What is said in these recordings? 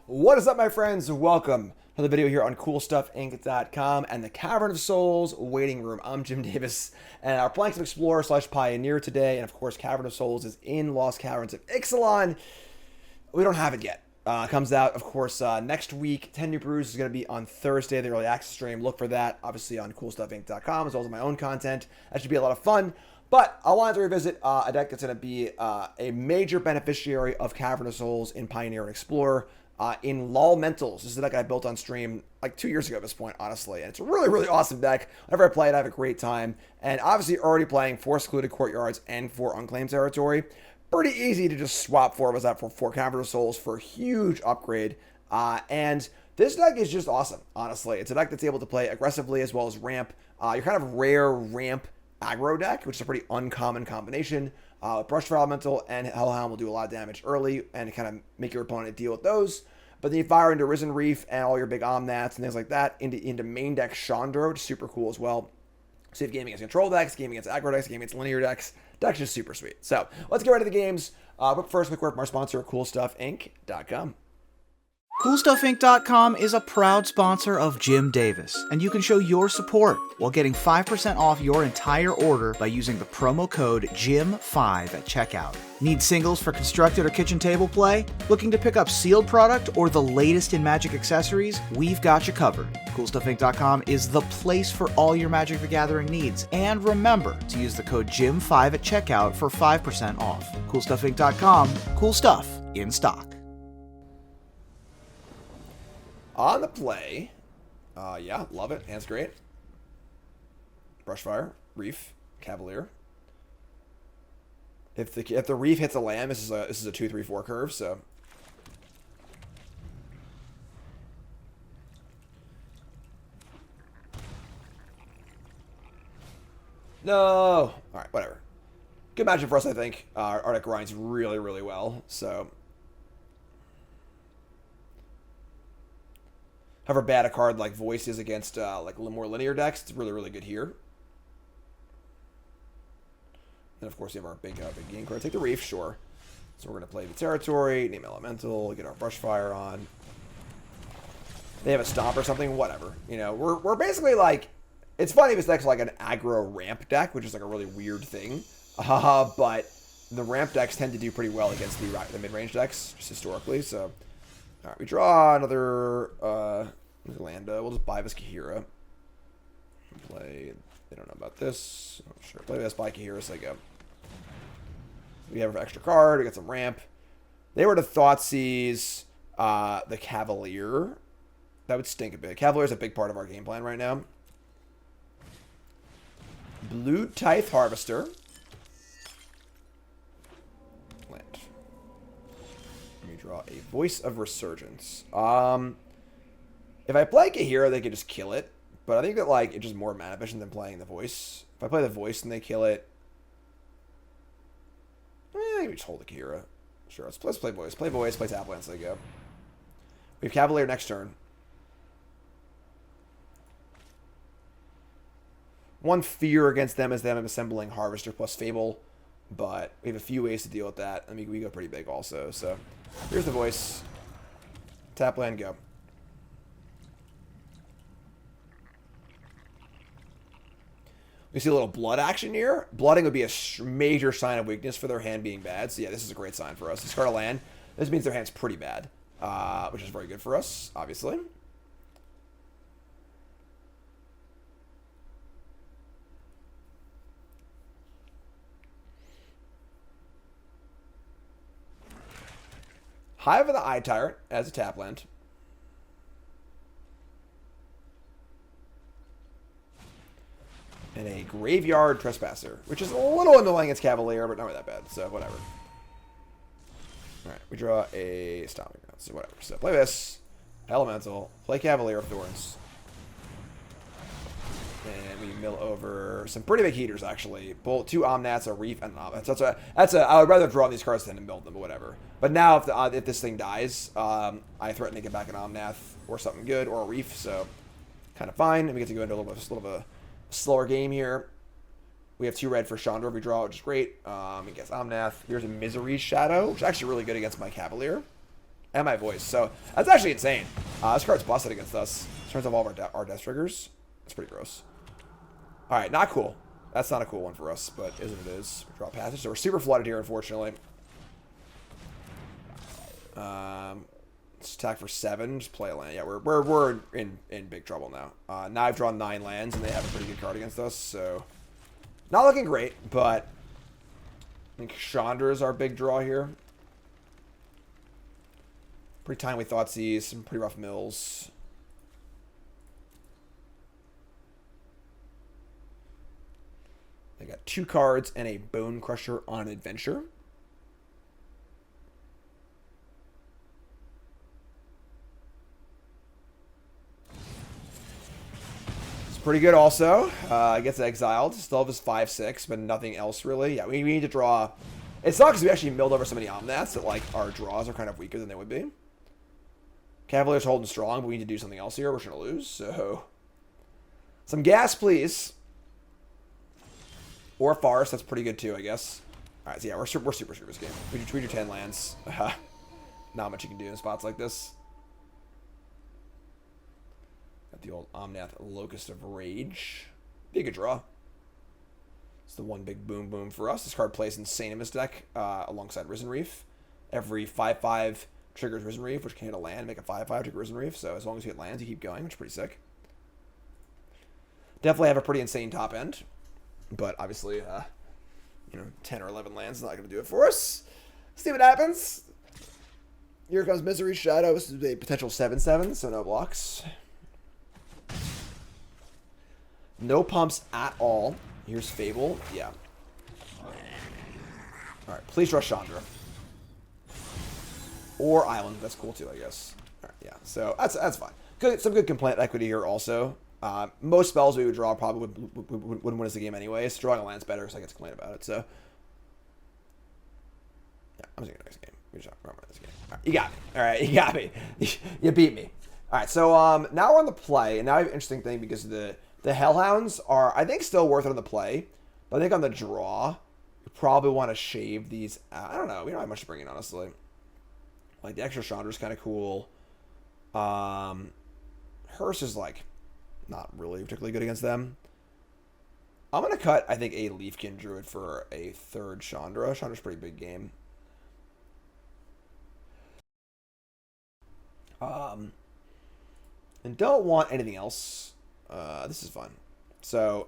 What is up, my friends? Welcome to the video here on CoolStuffInc.com and the Cavern of Souls waiting room. I'm Jim Davis, and our Planks of Explorer / Pioneer today, and of course, Cavern of Souls is in Lost Caverns of Ixalan. We don't have it yet. Comes out, of course, next week. 10 New Brews is going to be on Thursday, the early access stream. Look for that, obviously, on CoolStuffInc.com, as well as my own content. That should be a lot of fun. But I wanted to revisit a deck that's going to be a major beneficiary of Cavern of Souls in Pioneer and Explorer. In Lol Mentals. This is a deck I built on stream like 2 years ago at this point, honestly. And it's a really, really awesome deck. Whenever I play it, I have a great time. And obviously already playing 4 Secluded Courtyards and 4 Unclaimed Territory. Pretty easy to just swap 4 of us out for 4 Cavern of Souls for a huge upgrade. And this deck is just awesome, honestly. It's a deck that's able to play aggressively as well as ramp. Your kind of rare ramp aggro deck, which is a pretty uncommon combination. Brushfire Elemental and Hellhound will do a lot of damage early and kind of make your opponent deal with those. But then you fire into Risen Reef and all your big Omnaths and things like that into main deck Chandra, which is super cool as well. So you have game against control decks, game against aggro decks, game against linear decks. Deck's just super sweet. So let's get right to the games. But first, quick word from our sponsor, CoolStuffInc.com. CoolStuffInc.com is a proud sponsor of Jim Davis, and you can show your support while getting 5% off your entire order by using the promo code JIM5 at checkout. Need singles for constructed or kitchen table play? Looking to pick up sealed product or the latest in Magic accessories? We've got you covered. CoolStuffInc.com is the place for all your Magic the Gathering needs. And remember to use the code JIM5 at checkout for 5% off. CoolStuffInc.com, cool stuff in stock. On the play, yeah, love it. Hand's great. Brushfire, Reef, Cavalier. If the Reef hits a land, this is a 2-3-4 curve. So no, all right, whatever. Good matchup for us, I think. Our deck grinds really, really well. So. However bad a card like Voice is against like more linear decks, it's really, really good here. And of course, we have our big game card. Take the Reef, sure. So we're going to play the Territory, name Elemental, get our Brushfire on. They have a Stomp or something, whatever. You know, we're basically like, it's funny if this deck's like an aggro ramp deck, which is like a really weird thing. But the ramp decks tend to do pretty well against the mid-range decks, just historically. So, all right, we draw another Landa. We'll just buy this Kaheera. Play. They don't know about this. Oh, sure. Play this, buy Kaheera, so they go. We have an extra card. We got some ramp. They were to Thoughtseize the Cavalier. That would stink a bit. Cavalier is a big part of our game plan right now. Blue Tithe Harvester. Land. Let me draw a Voice of Resurgence. If I play Kaheera, they could just kill it. But I think that like it's just more mana efficient than playing the Voice. If I play the Voice and they kill it, maybe just hold the Kaheera. Sure, let's play Voice. Play Voice, play Tapland, so they go. We have Cavalier next turn. One fear against them is them assembling Harvester plus Fable. But we have a few ways to deal with that. I mean, we go pretty big also. So here's the Voice. Tapland, go. We see a little blood action here. Blooding would be a major sign of weakness for their hand being bad. So yeah, this is a great sign for us. Discard a land. This means their hand's pretty bad, which is very good for us, obviously. Hive of the Eye Tyrant as a tap land. And a Graveyard Trespasser, which is a little annoying against Cavalier, but not really that bad, so whatever. Alright, we draw a Stomping Ground, so whatever. So play this, Elemental, play Cavalier of Thorns. And we mill over some pretty big heaters, actually. Both 2 Omnaths, a Reef, and an Omnath. I would rather draw these cards than to build them, but whatever. But now, if this thing dies, I threaten to get back an Omnath or something good, or a Reef, so kind of fine. And we get to go into a little bit of a slower game here. We have 2 red for Chandra if we draw, which is great. Against Omnath. Here's a Misery's Shadow, which is actually really good against my Cavalier. and my voice. So that's actually insane. This card's busted against us. Turns off all of our death triggers. That's pretty gross. All right, not cool. That's not a cool one for us, but is what it is. Draw passage. So we're super flooded here, unfortunately. Let's attack for 7. Just play a land. Yeah, we're in big trouble now. Now I've drawn 9 lands, and they have a pretty good card against us. So not looking great, but I think Chandra is our big draw here. Pretty timely Thoughtseize, some pretty rough mills. They got 2 cards and a Bone Crusher on an adventure. It's pretty good also. Gets exiled. Still have his 5/6, but nothing else really. Yeah, we need to draw. It sucks because we actually milled over so many Omnaths that like our draws are kind of weaker than they would be. Cavalier's holding strong, but we need to do something else here. We're going to lose, so... Some gas, please. Or Forest, that's pretty good too, I guess. Alright, so yeah, we're super screwed this game. We do 10 lands. Not much you can do in spots like this. Got the old Omnath Locus of Rage. Be a good draw. It's the one big boom for us. This card plays insane in this deck alongside Risen Reef. Every 5/5 triggers Risen Reef, which can hit a land, make a 5/5 trigger Risen Reef. So as long as you hit lands, you keep going, which is pretty sick. Definitely have a pretty insane top end. But obviously, you know, 10 or 11 lands is not going to do it for us. See what happens. Here comes Misery Shadow. This is a potential 7/7, so no blocks. No pumps at all. Here's Fable. Yeah. Alright, please rush Chandra. Or Island. That's cool too, I guess. Alright, yeah. So that's fine. Good, some good complaint equity here also. Most spells we would draw probably wouldn't win us the game anyway. So drawing a land's better, so I get to complain about it. So yeah, I'm just gonna next game. We just remember this game. All right, you got me. All right, you got me. You beat me. All right, so now we're on the play, and now I have an interesting thing because the Hellhounds are, I think, still worth it on the play, but I think on the draw, you probably want to shave these. I don't know. We don't have much to bring in, honestly. Like the extra Chandra is kind of cool. Hearse is like not really particularly good against them. I'm gonna cut, I think, a Leafkin Druid for a 3rd Chandra. Chandra's a pretty big game. And don't want anything else. This is fun. So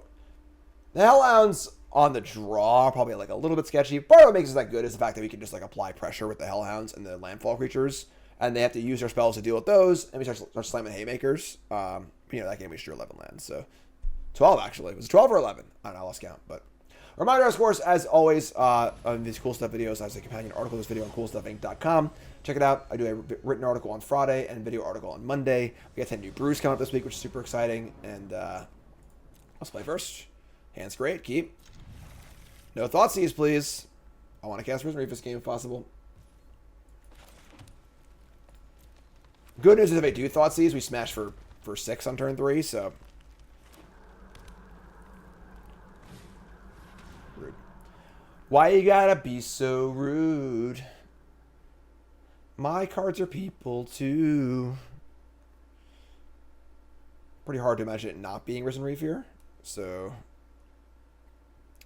the Hellhounds on the draw are probably like a little bit sketchy. Part of what makes it that good is the fact that we can just like apply pressure with the Hellhounds and the landfall creatures, and they have to use their spells to deal with those, and we start slamming haymakers. You know, that game we drew 11 lands, so 12 actually. It was 12 or 11. I don't know, I lost count, but reminder, of course, as always, on these cool stuff videos, I have a companion article to this video on CoolStuffInc.com. Check it out. I do a written article on Friday and a video article on Monday. We got 10 new brews coming up this week, which is super exciting. And let's play first. Hands great. Keep. No Thoughtseize, please. I want to cast Risen Reef this game if possible. Good news is if I do Thoughtseize, we smash for 6 on turn 3, so... Rude. Why you gotta be so rude? My cards are people too. Pretty hard to imagine it not being Risen Reef here. So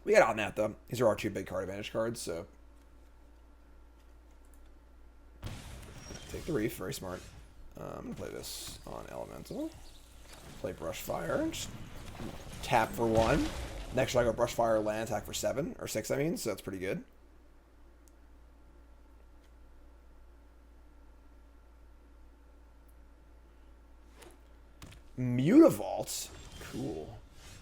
we got on that though. These are our 2 big card advantage cards, so take the Reef, very smart. I'm gonna play this on Elemental. Play Brushfire. Just tap for 1. Next I go Brushfire land attack for 7 or 6, I mean, so that's pretty good. Mutavault. Cool.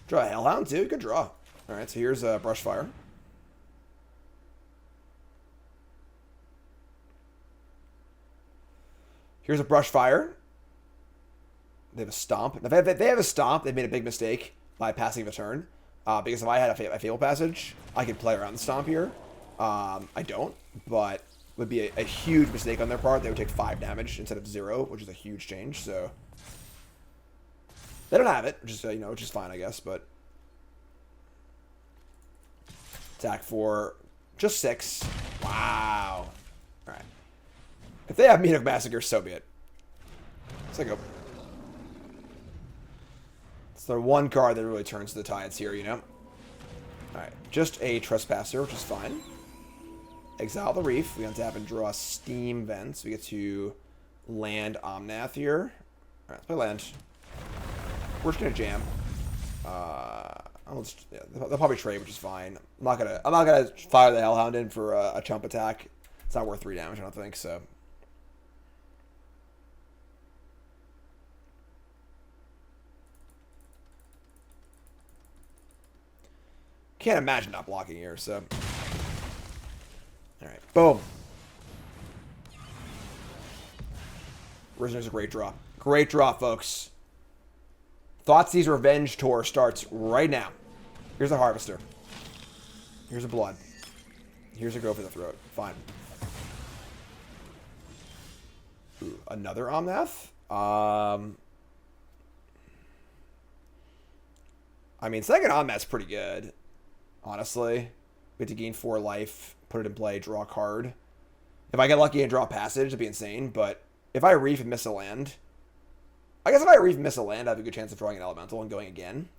Draw a Hellhound too. Good draw. Alright, so here's a Brushfire. Here's a Brushfire. They have a Stomp. If they have a Stomp, they've made a big mistake by passing the turn. Because if I had a Fabled Passage, I could play around the Stomp here. I don't, but it would be a huge mistake on their part. They would take 5 damage instead of 0, which is a huge change, so... They don't have it, which is, you know, which is fine, I guess, but... Attack for just 6. Wow. Alright. If they have Meathook Massacre, so be it. It's like a... It's the one card that really turns the tides here, you know? Alright, just a Trespasser, which is fine. Exile the Reef. We untap and draw Steam Vents. We get to land Omnath here. Alright, let's play land. We're just gonna jam. They'll probably trade, which is fine. I'm not gonna fire the Hellhound in for a chump attack. It's not worth 3 damage, I don't think, so. Can't imagine not blocking here, so. Alright, boom. Risen's a great draw. Great draw, folks. Thoughtseize Revenge Tour starts right now. Here's a Harvester. Here's a Blood. Here's a Go for the Throat. Fine. Ooh, another Omnath? I mean, second Omnath's pretty good. Honestly. We get to gain 4 life, put it in play, draw a card. If I get lucky and draw a passage, it'd be insane, but if I reef and miss a land... I guess if I reef and miss a land, I have a good chance of drawing an elemental and going again.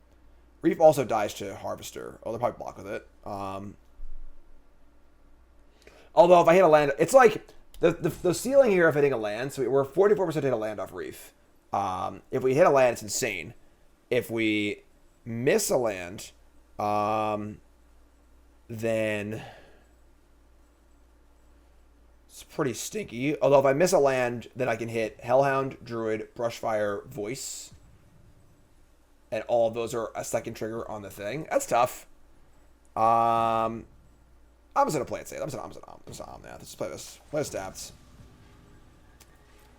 Reef also dies to Harvester. Oh, they'll probably block with it. Although, if I hit a land... It's like... The ceiling here of hitting a land, so we're 44% hit a land off Reef. If we hit a land, it's insane. If we miss a land, then it's pretty stinky. Although if I miss a land, then I can hit Hellhound, Druid, Brushfire, Voice. And all of those are a second trigger on the thing. That's tough. I'm just going to play it safe. I'm just Omnath. Let's play this. Play the stats.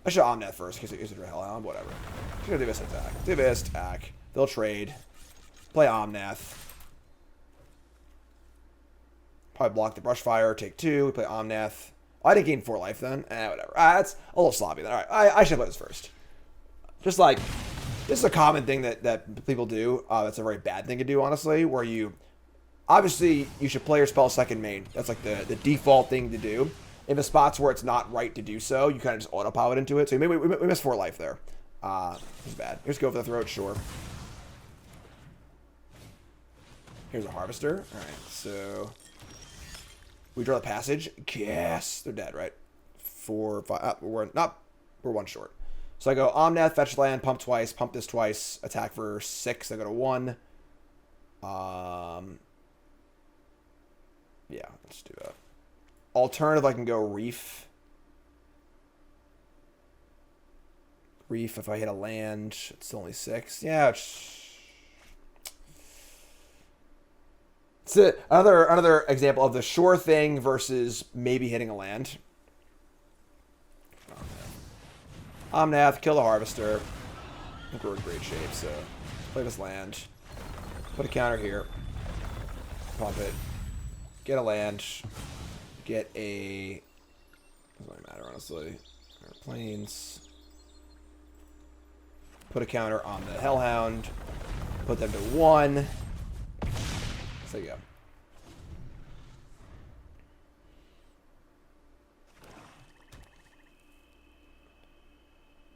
I should Omnath first in case it uses a Hellhound. Whatever. Just going to do this attack. Do this attack. They'll trade. Play Omnath. Probably block the Brushfire. Take 2. We play Omnath. Oh, I didn't gain 4 life then. Whatever. That's a little sloppy then. Alright, I should play this first. Just like, this is a common thing that people do. That's a very bad thing to do, honestly, where you... Obviously, you should play your spell second main. That's like the default thing to do. In the spots where it's not right to do so, you kind of just autopilot into it. So maybe we missed 4 life there. It's bad. Here's Go for the Throat, sure. Here's a Harvester. Alright, so... We draw the Passage. Yes! They're dead, right? 4, 5... we're 1 short. So I go Omnath, fetch land, pump twice, pump this twice, attack for 6, I go to 1. Yeah, let's do that. Alternative, I can go Reef. Reef, if I hit a land, it's only 6. Yeah, it's another example of the sure thing versus maybe hitting a land. Omnath, kill the Harvester. I think we're in great shape, so play this land. Put a counter here. Pump it. Get a land. Get a... Doesn't really matter, honestly. Plains. Put a counter on the Hellhound. Put them to 1. So you go.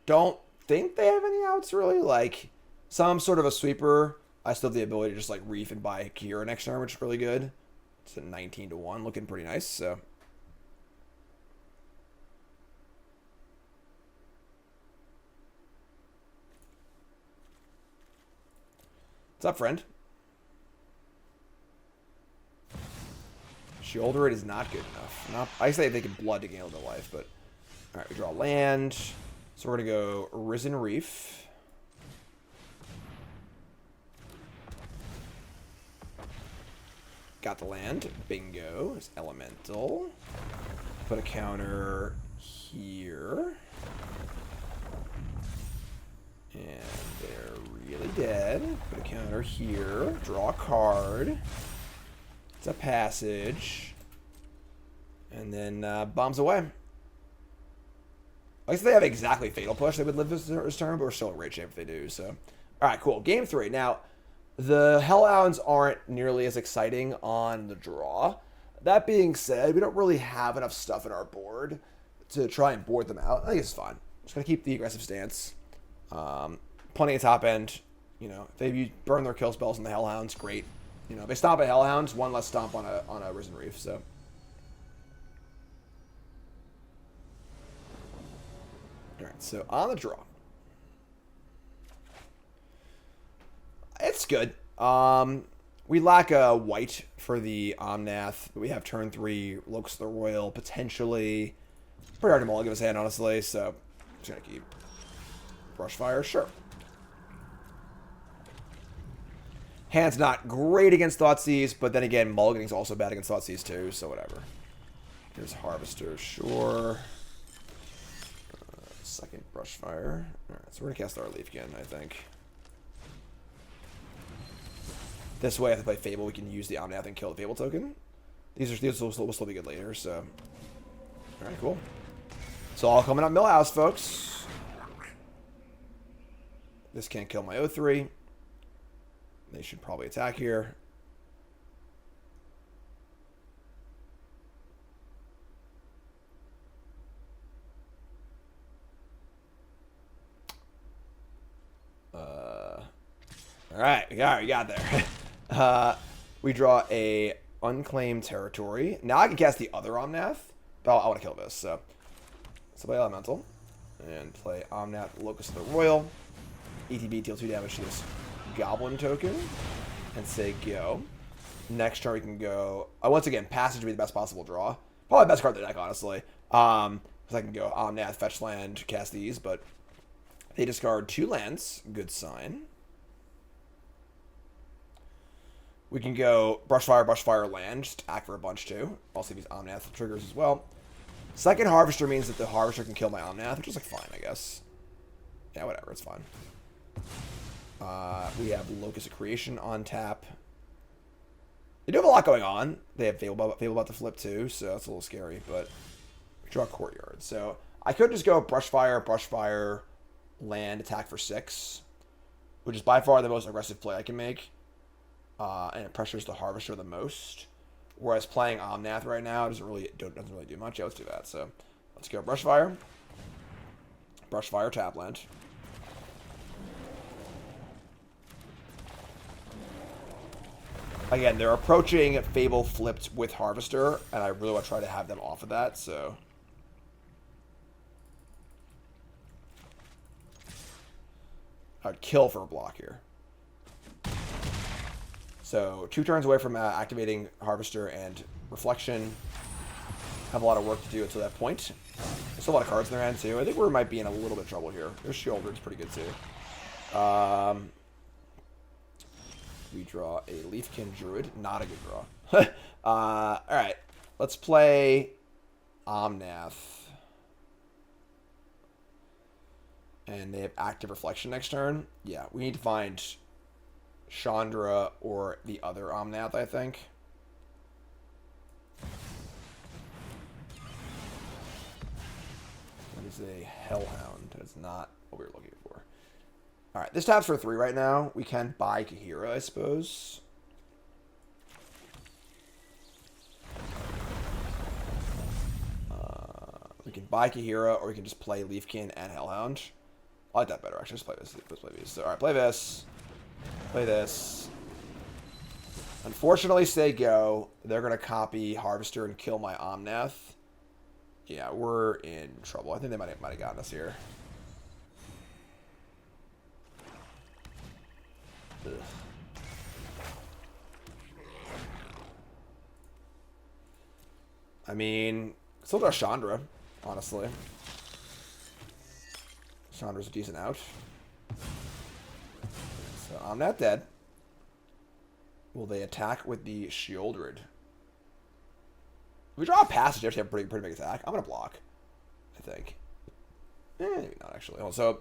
Don't think they have any outs, really. Like, some sort of a sweeper. I still have the ability to just, like, Reef and buy Kaheera next turn, which is really good. It's a 19 to 1, looking pretty nice, so. What's up, friend? Shoulder it is not good enough. I say they can blood to gain a little bit of life, but... Alright, we draw land. So we're going to go Risen Reef. Got the land. Bingo. It's Elemental. Put a counter here. And they're really dead. Put a counter here. Draw a card. It's a passage. And then bombs away. I guess if they have exactly Fatal Push, they would live this turn, but we're still in great shape if they do. So, alright, cool. Game 3. Now, the Hellhounds aren't nearly as exciting on the draw. That being said, we don't really have enough stuff in our board to try and board them out. I think it's fine. Just going to keep the aggressive stance. Plenty of top end. You know, if they burn their kill spells on the Hellhounds, great. You know, if they stomp at Hellhounds, one less stomp on a Risen Reef, so. Alright, so on the draw. It's good. We lack a white for the Omnath, but we have turn 3, Locus of the Roil, potentially. Pretty hard to mulligan his hand, honestly, so I'm just going to keep Brushfire, sure. Hand's not great against Thoughtseize, but then again, mulliganing's also bad against Thoughtseize too, so whatever. Here's Harvester, sure. Second Brushfire. Alright, so we're going to cast our Leafkin, I think. This way, if I play Fable, we can use the Omnath and kill the Fable token. These will still be good later, so. Alright, cool. It's all coming up Millhouse, folks. This can't kill my O3. They should probably attack here. Alright, we got there. We draw a Unclaimed Territory. Now I can cast the other Omnath, but I want to kill this, so play Elemental. And play Omnath, Locus of the Roil. ETB, deal 2 damage to this Goblin token. And say go. Next turn we can go... once again, Passage would be the best possible draw. Probably the best card in the deck, honestly. Because I can go Omnath, fetch land, cast these, but... they discard 2 lands. Good sign. We can go Brushfire, land, just act for a bunch too. I'll see these Omnath triggers as well. Second Harvester means that the Harvester can kill my Omnath, which is like fine, I guess. Yeah, whatever, it's fine. We have Locus of Creation on tap. They do have a lot going on. They have Fable about to flip too, so that's a little scary, but we draw Courtyard. So I could just go Brushfire, land, attack for 6, which is by far the most aggressive play I can make. And it pressures the Harvester the most. Whereas playing Omnath right now doesn't really do much. Yeah, let's do that. So let's go Brushfire, tap land. Again, they're approaching Fable flipped with Harvester, and I really want to try to have them off of that. So I'd kill for a block here. So 2 turns away from activating Harvester and Reflection. Have a lot of work to do until that point. There's a lot of cards in their hand too. I think we might be in a little bit of trouble here. Their Shieldred's pretty good too. We draw a Leafkin Druid. Not a good draw. Alright. Let's play Omnath. And they have active Reflection next turn. Yeah, we need to find Chandra or the other Omnath, I think. That is a Hellhound. That's not what we were looking for. Alright, this taps for 3 right now. We can buy Kaheera, I suppose. We can buy Kaheera, or we can just play Leafkin and Hellhound. I like that better, actually. Let's play this. Let's play these. So, alright, play this. Play this. Unfortunately, say go. They're going to copy Harvester and kill my Omnath. Yeah, we're in trouble. I think they might have gotten us here. Ugh. I mean, still got Chandra, honestly. Chandra's a decent out. So I'm not dead. Will they attack with the Shieldred? If we draw a Passage, they have a pretty big attack. I'm going to block, I think. Maybe not, actually. Also,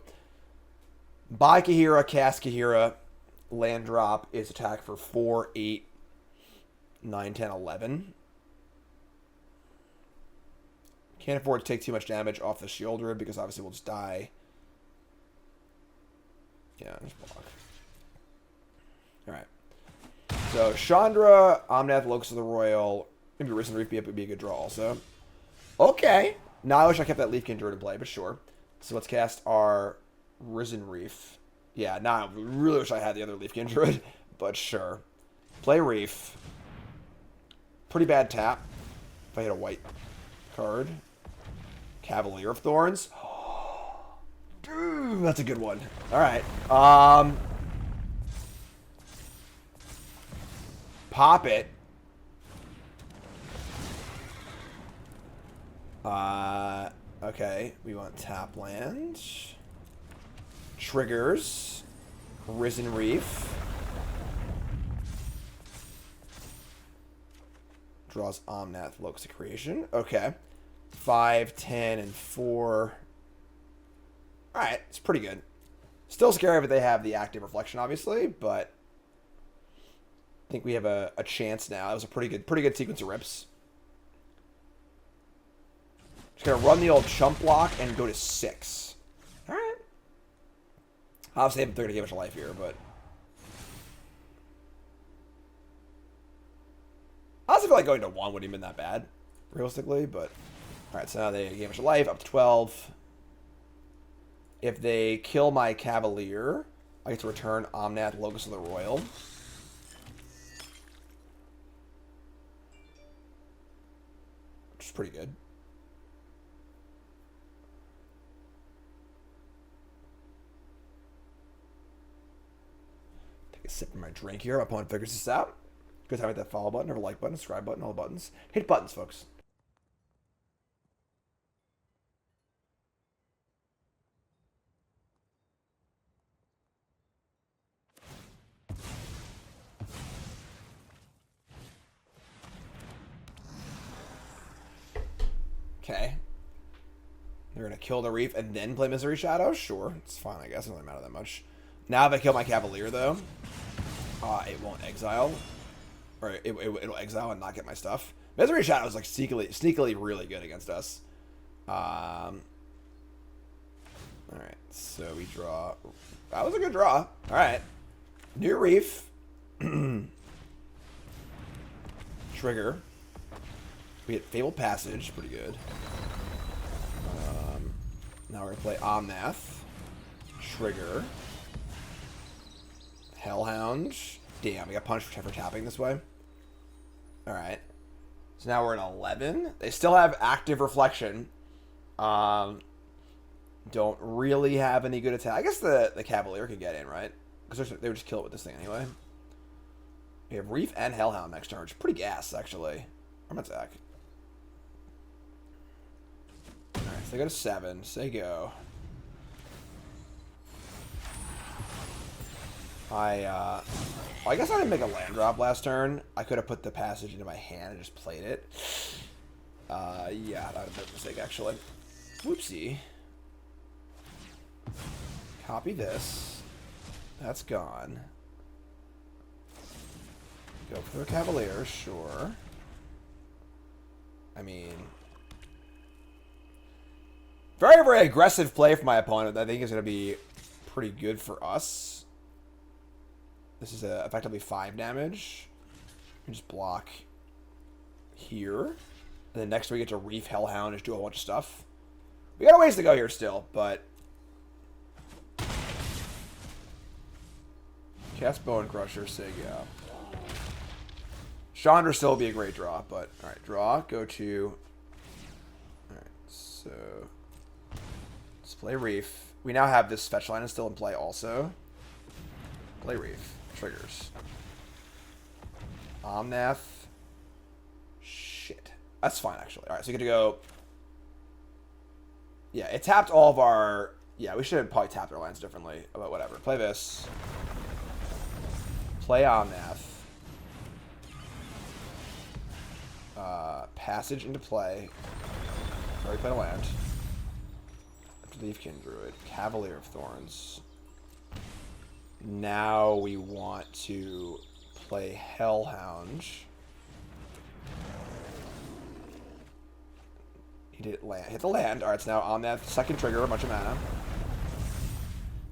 buy Kaheera, cast Kaheera, land drop is attack for 4, 8, 9, 10, 11. Can't afford to take too much damage off the Shieldred because obviously we'll just die. Yeah, just block. Alright. So, Chandra, Omnath, Locus of the Roil, maybe Risen Reef would be a good draw also. Okay. Now I wish I kept that Leafkin Druid in play, but sure. So let's cast our Risen Reef. Yeah, now I really wish I had the other Leafkin Druid, but sure. Play Reef. Pretty bad tap. If I hit a white card. Cavalier of Thorns. Dude, that's a good one. Alright. Pop it. Okay. We want tap land. Triggers. Risen Reef. Draws Omnath, Locus of Creation. Okay. 5, 10, and 4. Alright, it's pretty good. Still scary if they have the active reflection, obviously, but I think we have a chance now. That was a pretty good sequence of rips. Just gonna run the old chump block and go to 6. Alright. Obviously, they're gonna give us a life here, but I also feel like going to 1 wouldn't have been that bad, realistically, but alright, so now they gave us a life, up to 12. If they kill my Cavalier, I get to return Omnath, Locus of the Roil. Which is pretty good. Take a sip of my drink here. My opponent figures this out. Good time with that follow button, or like button, subscribe button, all the buttons. Hit buttons, folks. Okay. They're going to kill the Reef and then play Misery Shadow? Sure. It's fine, I guess. It doesn't matter that much. Now if I kill my Cavalier, though, it won't exile. Or it'll exile and not get my stuff. Misery Shadow is like sneakily really good against us. Alright, so we draw. That was a good draw. Alright. New Reef. Trigger. We hit Fabled Passage, pretty good. Now we're going to play Omnath. Trigger. Hellhound. Damn, we got punished for tapping this way. Alright. So now we're in 11. They still have active reflection. Don't really have any good attack. I guess the Cavalier could get in, right? Because they would just kill it with this thing anyway. We have Reef and Hellhound next turn, which is pretty gas, actually. I'm going to attack. Alright, so they go to 7. Say go. I guess I didn't make a land drop last turn. I could have put the passage into my hand and just played it. Yeah, that would have been a mistake, actually. Whoopsie. Copy this. That's gone. Go for the Cavalier, sure. I mean, very, very aggressive play from my opponent. I think is going to be pretty good for us. This is effectively 5 damage. We just block here. And then next we get to Reef Hellhound, just do a bunch of stuff. We got a ways to go here still, but cast Bone Crusher, say yeah. Chandra still would be a great draw, but alright, draw, go to. Alright, so let's play Reef. We now have this fetch line is still in play also. Play Reef. Triggers. Omnath. Shit. That's fine, actually. Alright, so you get to go. Yeah, it tapped all of our. Yeah, we should have probably tapped our lands differently, but whatever. Play this. Play Omnath. Passage into play. Already played a land. Leafkin Druid. Cavalier of Thorns. Now we want to play Hellhound. He did land. Hit the land. Alright, so now on that second trigger, a bunch of mana.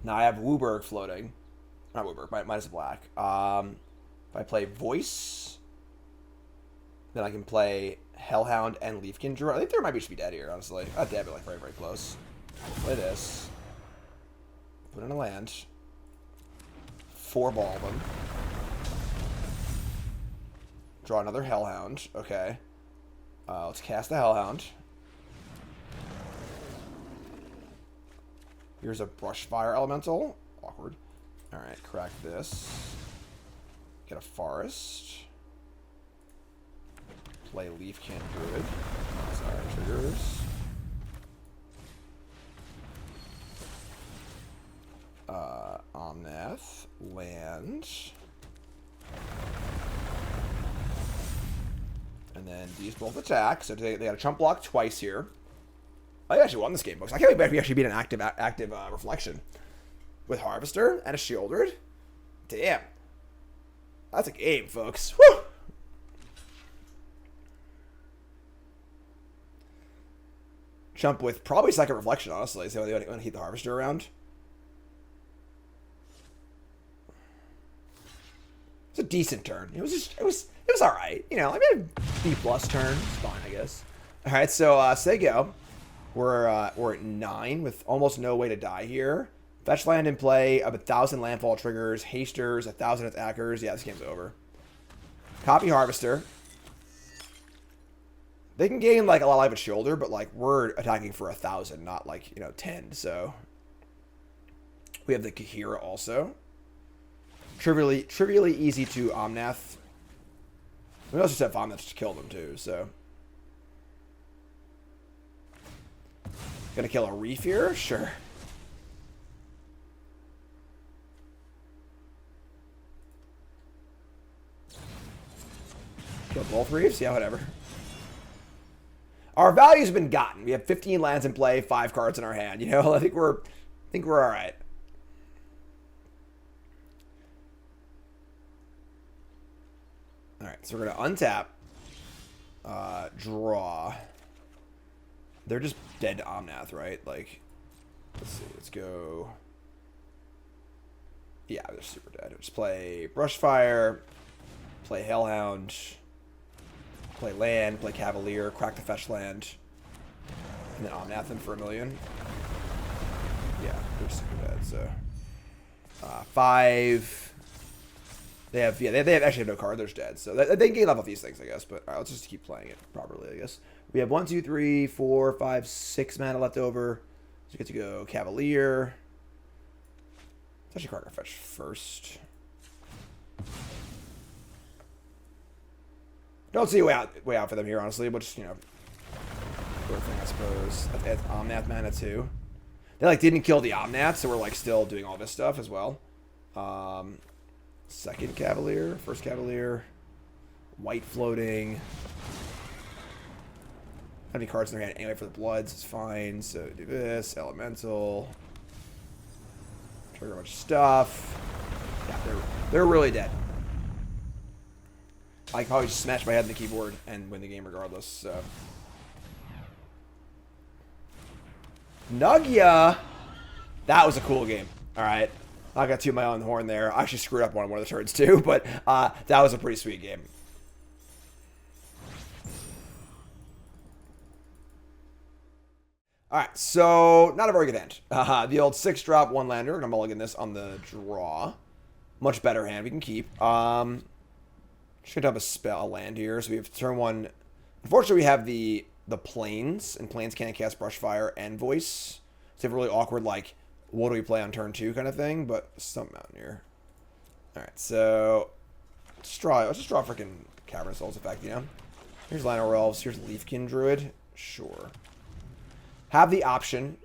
Now I have Wooburg floating. Not Wooburg, minus a black. If I play Voice. Then I can play Hellhound and Leafkin Druid. I think there might be should be dead here, honestly. I'd be like very, very close. Play this. Put in a land. 4-ball them. Draw another Hellhound. Okay. Let's cast the Hellhound. Here's a Brushfire Elemental. Awkward. Alright, crack this. Get a Forest. Play Leafkin Druid. Sorry, triggers. Omnath. Land. And then these both attack. So they got a chump block twice here. I actually won this game, folks. I can't believe we actually beat an active Reflection. With Harvester and a Shieldred. Damn. That's a game, folks. Woo! Chump with probably second Reflection, honestly. So they want to keep the Harvester around. It's a decent turn. It was all right. You know, I mean, B+ turn. It's fine, I guess. All right, so say go. We're at 9 with almost no way to die here. Fetch land in play of 1,000 landfall triggers, hasters, 1,000 attackers. Yeah, this game's over. Copy Harvester. They can gain like a lot of life with Shoulder, but like we're attacking for 1,000, not like 10. So we have the Kaheera also. Trivially easy to Omnath. We also set Omnath to kill them too. So gonna kill a Reef here, sure. Kill both Reefs? Yeah, whatever. Our value's been gotten. We have 15 lands in play, 5 cards in our hand. You know, I think we're all right. All right, so we're gonna untap, draw. They're just dead to Omnath, right? Like, let's see. Let's go. Yeah, they're super dead. Just play Brushfire, play Hellhound. Play land, play Cavalier, crack the fetch land, and then Omnath them for 1 million. Yeah, they're super dead. So 5. They have actually no card. They're just dead. So they can gain level these things, I guess. But all right, let's just keep playing it properly, I guess. We have 1, 2, 3, 4, 5, 6 mana left over. So we get to go Cavalier. Let's actually crack our fetch first. Don't see a way out for them here, honestly, but just, thing, I suppose. That's Omnath mana, too. They, like, didn't kill the Omnath, so we're, like, still doing all this stuff as well. Second Cavalier, first Cavalier. White floating. How many cards in their hand anyway for the Bloods? It's fine, so do this. Elemental. Trigger a bunch of stuff. Yeah, they're really dead. I could probably just smash my head in the keyboard and win the game regardless, so. Nugya! That was a cool game. Alright. I got two of my own horn there. I actually screwed up one of the turns too, but that was a pretty sweet game. Alright, so not a very good hand. The old 6-drop 1-lander. We're going to mulligan this on the draw. Much better hand we can keep. Just gonna dump a land here. So we have turn 1. Unfortunately, we have the plains, and plains can't cast Brushfire and Voice. So they have a really awkward, like, what do we play on turn 2 kind of thing, but some Mountaineer. Alright, so let's just draw freaking Cavern Souls effect, Here's Llanowar Elves, here's Leafkin Druid. Sure. Have the option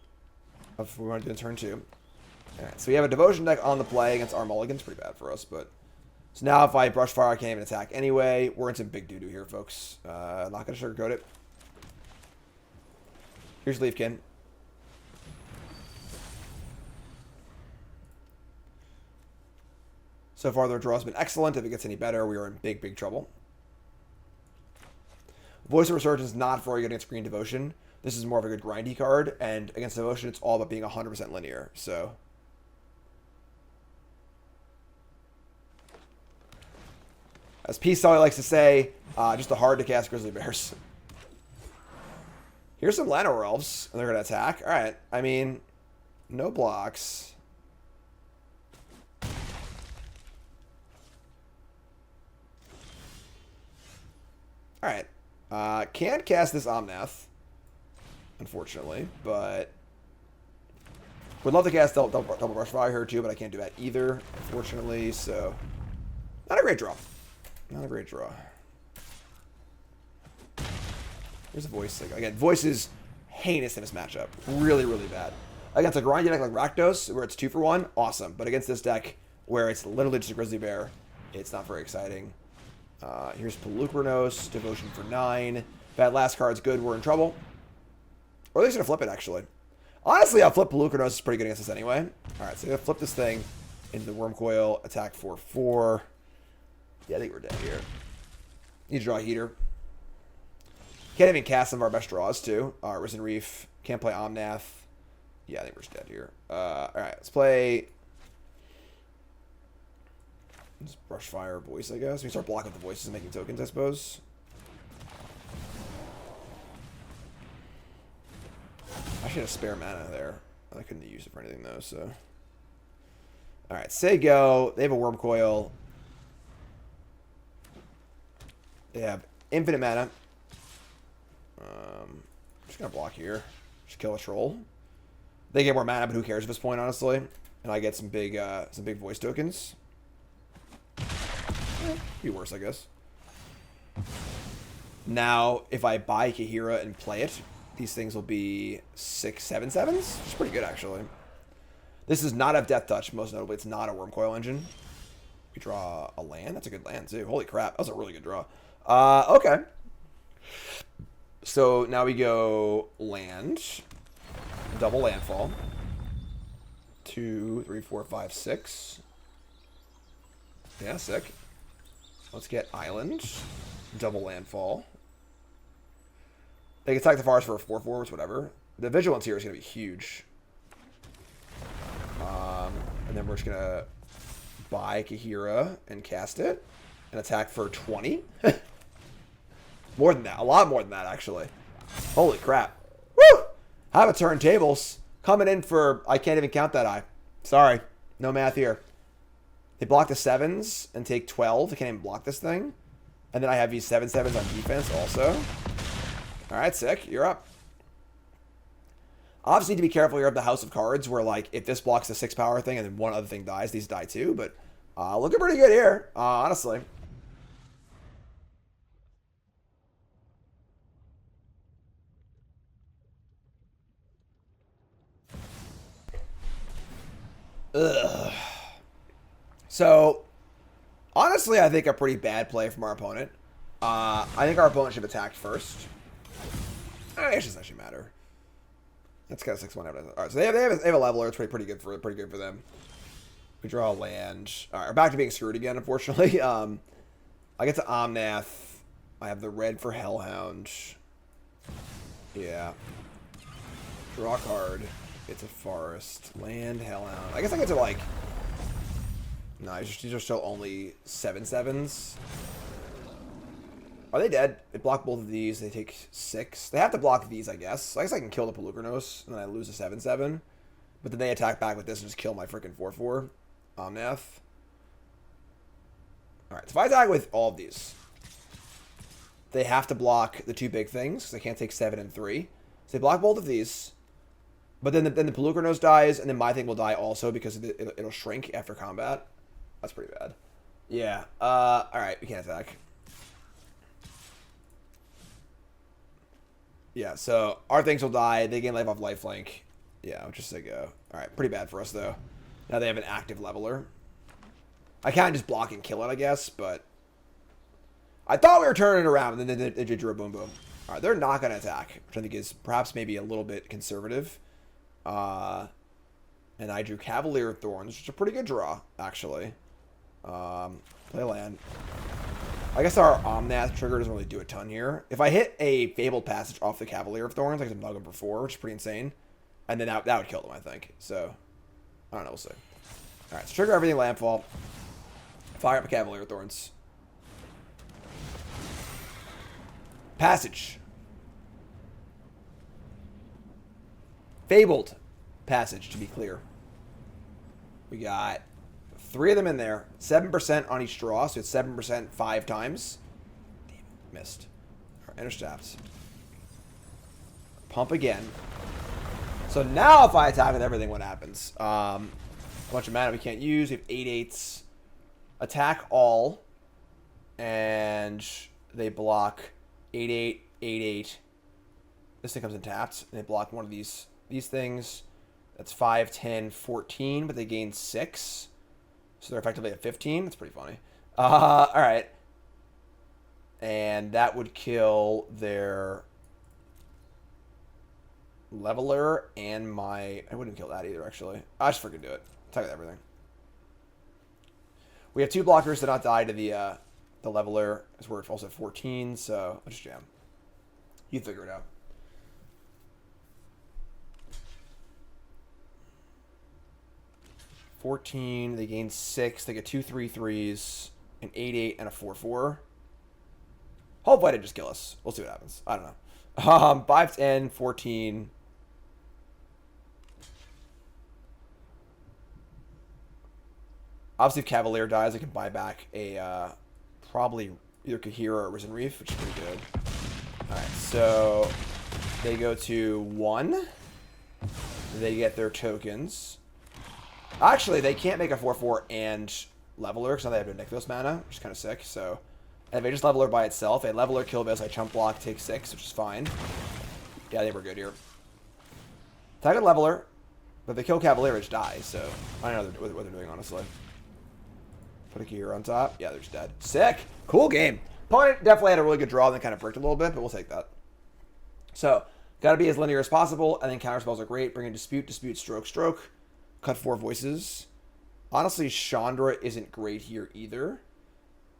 of what we want to do in turn 2. Alright, so we have a Devotion deck on the play against our mulligans. Pretty bad for us, but. So now if I Brushfire, I can't even attack anyway. We're in some big doo-doo here, folks. Not going to sugarcoat it. Here's Leafkin. So far, their draw has been excellent. If it gets any better, we are in big, big trouble. Voice of Resurgence is not very good against Green Devotion. This is more of a good grindy card. And against Devotion, it's all about being 100% linear. So. As Peace Sully likes to say, just a hard to cast Grizzly Bears. Here's some Llanowar Elves, and they're going to attack. Alright, I mean, no blocks. Alright. Can't cast this Omnath, unfortunately, but would love to cast double Brushfire here too, but I can't do that either, unfortunately, so not a great draw. Not a great draw. Here's a Voice. Again, Voice is heinous in this matchup. Really, really bad. Against a grindy deck like Rakdos, where it's 2 for 1, awesome. But against this deck, where it's literally just a Grizzly Bear, it's not very exciting. Here's Pelucranos, Devotion for 9. If that last card's good, we're in trouble. Or at least gonna flip it, actually. Honestly, I'll flip Pelucranos. Is pretty good against this anyway. Alright, so I'm gonna flip this thing into the Worm Coil, attack 4/4. Yeah, I think we're dead here. Need to draw a Heater. Can't even cast some of our best draws, too. Risen Reef. Can't play Omnath. Yeah, I think we're just dead here. Alright, let's play... Just Brushfire Voice, I guess. We start blocking the voices and making tokens, I suppose. I should have spare mana there. I couldn't use it for anything, though, so... Alright, say go. They have a Worm Coil. They have infinite mana. I'm just going to block here. Just kill a troll. They get more mana, but who cares at this point, honestly? And I get some big voice tokens. Be worse, I guess. Now, if I buy Kaheera and play it, these things will be 6/7/7s, which is pretty good, actually. This does not have Death Touch, most notably. It's not a Worm Coil engine. We draw a land. That's a good land, too. Holy crap. That was a really good draw. Okay. So, now we go land. Double landfall. 2, 3, 4, 5, 6. Yeah, sick. Let's get island. Double landfall. They can attack the forest for a 4/4, which whatever. The vigilance here is going to be huge. And then we're just going to buy Kaheera and cast it. And attack for 20. More than that. A lot more than that, actually. Holy crap. Woo! Have a turntables. Coming in for... I can't even count that eye. Sorry. No math here. They block the 7s and take 12. They can't even block this thing. And then I have these 7/7s on defense also. Alright, sick. You're up. Obviously, need to be careful here of the House of Cards, where, like, if this blocks the 6 power thing and then one other thing dies, these die too. But looking pretty good here, honestly. Ugh. So, honestly, I think a pretty bad play from our opponent. I think our opponent should have attacked first. It doesn't actually matter. That's kind of 6/1 out. Alright, so they have a leveler. It's pretty good for them. We draw a land. Alright, we're back to being screwed again, unfortunately. I get to Omnath. I have the red for Hellhound. Yeah. Draw a card. It's a forest. Land, Hellhound. I guess I get to, like... No, these are still only 7/7s. Are they dead? They block both of these. They take 6. They have to block these, I guess. So I guess I can kill the Pelucranos, and then I lose a 7/7. But then they attack back with this and just kill my freaking 4/4. Omnath. Alright, so if I attack with all of these, they have to block the 2 big things, because they can't take 7 and 3. So they block both of these. But then the Pelucranos dies, and then my thing will die also, because it'll shrink after combat. That's pretty bad. Yeah. Alright, we can't attack. Yeah, so our things will die. They gain life off lifelink. Yeah, I'll just say go. Alright, pretty bad for us, though. Now they have an active leveler. I can't just block and kill it, I guess, but... I thought we were turning it around, and then they drew a boom boom. Alright, they're not going to attack, which I think is perhaps maybe a little bit conservative. And I drew Cavalier of Thorns, which is a pretty good draw, actually. Play land. I guess our Omnath trigger doesn't really do a ton here. If I hit a Fabled Passage off the Cavalier of Thorns, I can bug him for 4, which is pretty insane. And then that would kill them, I think. So, I don't know, we'll see. Alright, so trigger everything landfall. Fire up a Cavalier of Thorns. Passage. Fabled Passage, to be clear. We got 3 of them in there. 7% on each draw, so it's 7% 5 times. Damn, missed. All right, intercept. Pump again. So now if I attack with everything, what happens? A bunch of mana we can't use. We have 8/8s. Attack all. And they block 8/8, 8/8. This thing comes in tapped. And they block one of these things. That's 5, 10, 14, but they gain 6. So they're effectively at 15. That's pretty funny. All right. And that would kill their Leveler and my... I wouldn't kill that either, actually. I just freaking do it. Attack with everything. We have 2 blockers to not die to the Leveler, as we're also at 14, so I'll just jam. You figure it out. $14, they gain 6, they get 2 3/3s, an 8/8, and a 4/4. Hopefully I didn't just kill us. We'll see what happens. I don't know. 5, 10, 14. Obviously, if Cavalier dies, I can buy back a probably either Kaheera or Risen Reef, which is pretty good. Alright, so they go to 1. They get their tokens. Actually, they can't make a 4/4 and Leveler, because now they have ridiculous mana, which is kind of sick. So, and if they just Leveler by itself, a Leveler kill this, I chump block, take 6, which is fine. Yeah, I think we're good here. Attack a Leveler, but if they kill Cavalier, it's die, so I don't know what they're doing, honestly. Put a Kaheera on top. Yeah, they're just dead. Sick! Cool game. Opponent definitely had a really good draw, and then kind of bricked a little bit, but we'll take that. So, gotta be as linear as possible, and then counter spells are great. Bring in Dispute, Dispute, Stroke, Stroke. Cut 4 voices. Honestly, Chandra isn't great here either.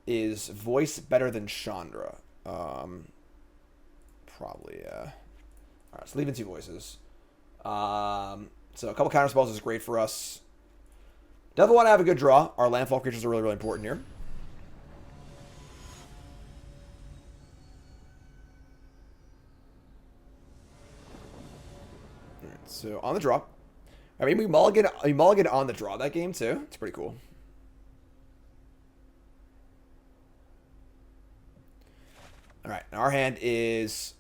Is voice better than Chandra? Probably, yeah. Alright, so leaving 2 voices. So a couple counter spells is great for us. Definitely want to have a good draw. Our landfall creatures are really, really important here. Alright, so on the draw. I mean, we mulligan on the draw that game, too. It's pretty cool. Alright, our hand is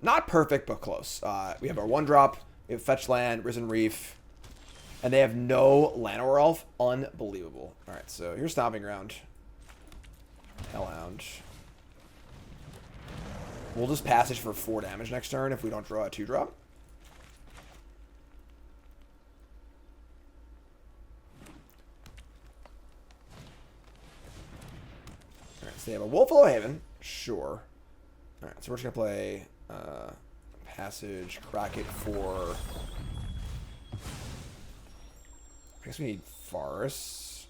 not perfect, but close. We have our 1-drop. We have Fetch Land, Risen Reef. And they have no Llanowar Elf. Unbelievable. Alright, so here's Stomping Ground. Hellhound. We'll just Passage for 4 damage next turn if we don't draw a 2-drop. Alright, so they have a Wolf Haven. Sure. Alright, so we're just going to play Passage, crack it for... I guess we need Forest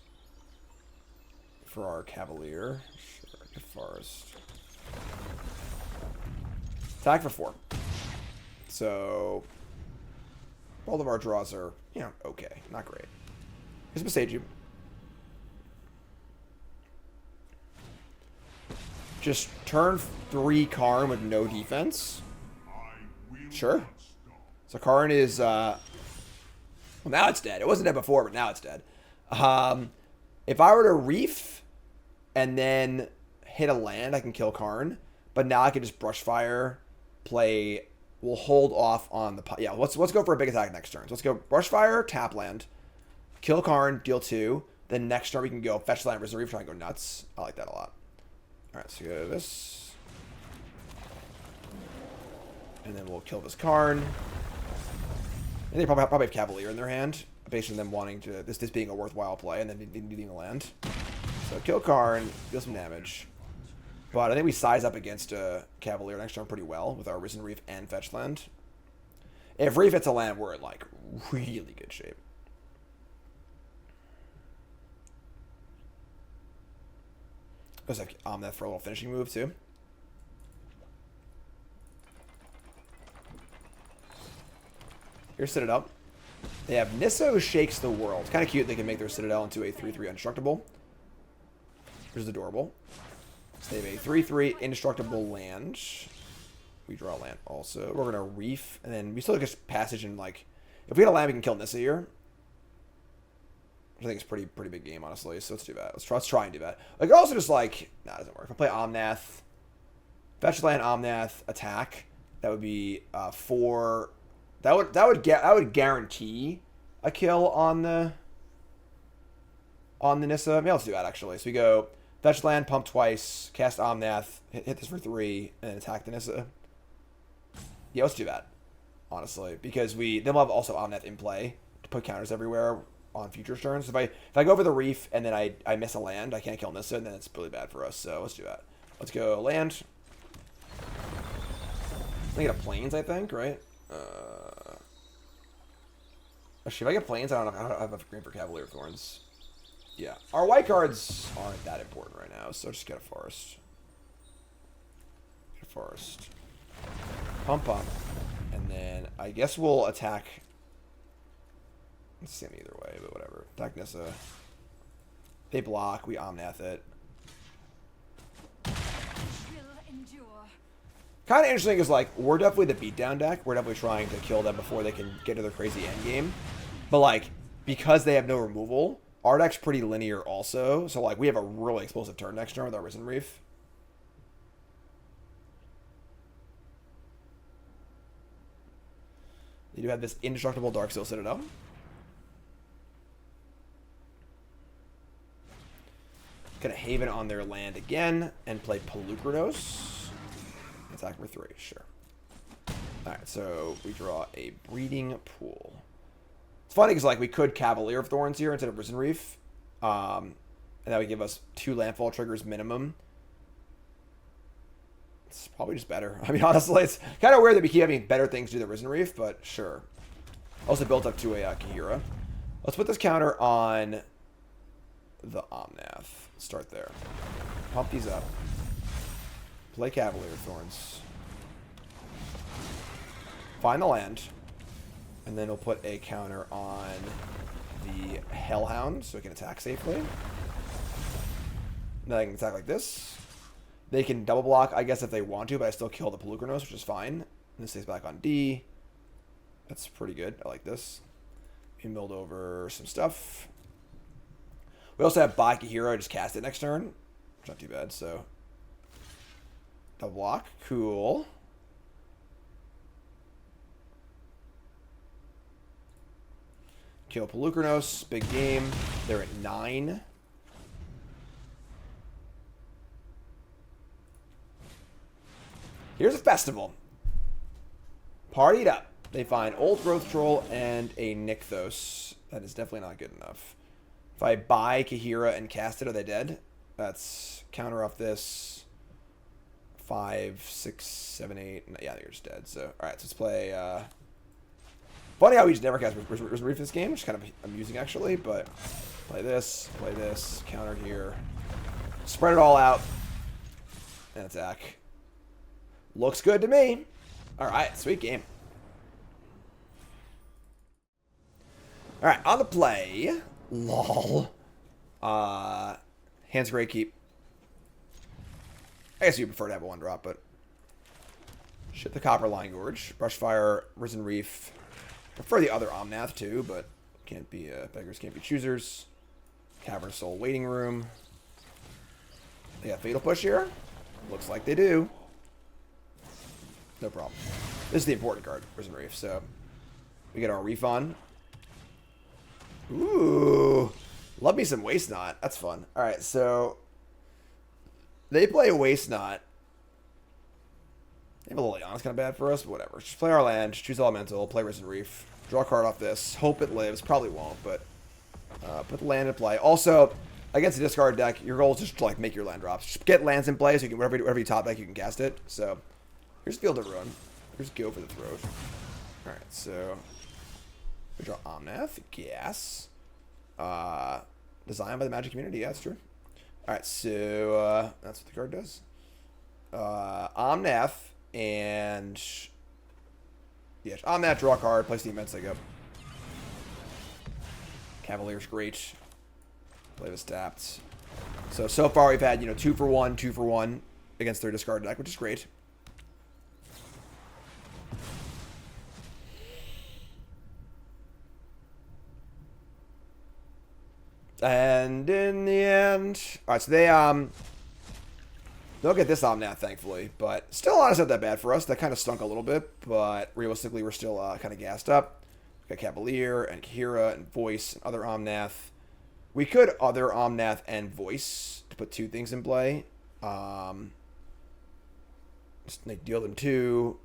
for our Cavalier. Sure, get Forest. Attack for 4. So, all of our draws are, you know, okay. Not great. Here's Besage. Just turn 3 Karn with no defense. Sure. So Karn is... well, now it's dead. It wasn't dead before, but now it's dead. If I were to Reef and then hit a land, I can kill Karn. But now I can just Brushfire, play... We'll hold off on the... Yeah, let's go for a big attack next turn. So let's go Brushfire, tap land, kill Karn, deal 2. Then next turn we can go Fetch Land, Risen Reef, try and go nuts. I like that a lot. Alright, so go to this. And then we'll kill this Karn. And they probably have Cavalier in their hand, based on them wanting to this being a worthwhile play, and then needing a land. So kill Karn, deal some damage. But I think we size up against Cavalier next turn pretty well with our Risen Reef and Fetch Land. If Reef hits a land, we're in like really good shape. There's like Omnath for a little finishing move too. Here's Citadel. They have Nisso Shakes the World. Kind of cute they can make their Citadel into a 3/3 Indestructible. Here's adorable. So they have a 3/3 Indestructible land. we draw land also. We're gonna Reef, and then we still get Passage, and like, if we had a land, we can kill Nissa here. I think it's pretty big game, honestly. So let's do that. Let's try and do that. Like, also just like, nah, it doesn't work. If I play Omnath, fetch land, Omnath, attack, that would be 4. That would guarantee a kill on the Nissa. Maybe let's do that actually. So we go fetch land, pump twice, cast Omnath, hit this for 3, and then attack the Nissa. Yeah, let's do that. Honestly, because then we'll have also Omnath in play to put counters everywhere on future turns. If I go over the Reef and then I miss a land, I can't kill Nissa, and then it's really bad for us. So let's do that. Let's go land. I get a Plains, I think, right? Actually, if I get Plains, I don't have enough green for Cavalier of Thorns. Yeah. Our white cards aren't that important right now, so just get a Forest. Get a Forest. Pump up. And then I guess we'll attack. It's the same either way, but whatever. Attack Nissa. They block. We Omnath it. Kind of interesting is, like, we're definitely the beatdown deck. We're definitely trying to kill them before they can get to their crazy endgame. But, like, because they have no removal, our deck's pretty linear also. So, like, we have a really explosive turn next turn with our Risen Reef. They do have this indestructible Darksteel Citadel. Gonna Haven on their land again and play Pelucranos. Attack for 3, sure. Alright, so we draw a Breeding Pool. It's funny because, like, we could Cavalier of Thorns here instead of Risen Reef. And that would give us 2 landfall triggers minimum. It's probably just better. I mean, honestly, it's kind of weird that we keep having better things to do than Risen Reef, but sure. Also built up to a Kaheera. Let's put this counter on the Omnath. Start there. Pump these up. Play Cavalier of Thorns. Find the land. And then we'll put a counter on the Hellhound so it can attack safely. Then I can attack like this. They can double block, I guess, if they want to, but I still kill the Pelucranos, which is fine. And this stays back on D. That's pretty good. I like this. We can build over some stuff. We also have Buy Kaheera, just cast it next turn. It's not too bad, so. Double block. Cool. Kill Pelucranos. Big game. They're at 9. Here's a festival. Partied up. They find Old Growth Troll and a Nykthos. That is definitely not good enough. If I buy Kaheera and cast it, are they dead? That's counter off this. 5, 6, 7, 8. Yeah, they're just dead. So, alright, so let's play. Funny how we just never cast Risen Reef this game, which is kind of amusing actually, but play this, counter here. Spread it all out. And attack. Looks good to me. Alright, sweet game. Alright, on the play. Lol. Hands Great Keep. I guess you prefer to have a 1-drop, but shit the Copperline Gorge. Brushfire, Risen Reef. Prefer the other Omnath too, but can't be beggars can't be choosers. Cavern Soul Waiting Room. They got Fatal Push here? Looks like they do. No problem. This is the important card, Risen Reef, so we get our Reef on. Ooh. Love me some Waste Knot. That's fun. Alright, so they play Waste Knot. They have a little It's kind of bad for us, but whatever. Just play our land, choose Elemental, play Risen Reef, draw a card off this, hope it lives. Probably won't, but put the land in play. Also, against a discard deck, your goal is just to like make your land drops. Just get lands in play so you can wherever you top deck you can cast it. So here's Field of Ruin. Here's Go for the Throat. Alright, so we draw Omnath, Gas. Designed by the Magic community, yeah, that's true. Alright, so that's what the card does. Omnath and yeah, Omnath, draw a card, place the Immense up. Cavalier's great. Play this tapped. So far we've had, 2 for 1, 2 for 1 against their discard deck, which is great. And in the end... Alright, so they'll get this Omnath, thankfully. But still, honestly, not that bad for us. That kind of stunk a little bit. But realistically, we're still kind of gassed up. We got Cavalier and Kaheera and Voice and other Omnath. We could other Omnath and Voice to put 2 things in play. Just like deal them 2.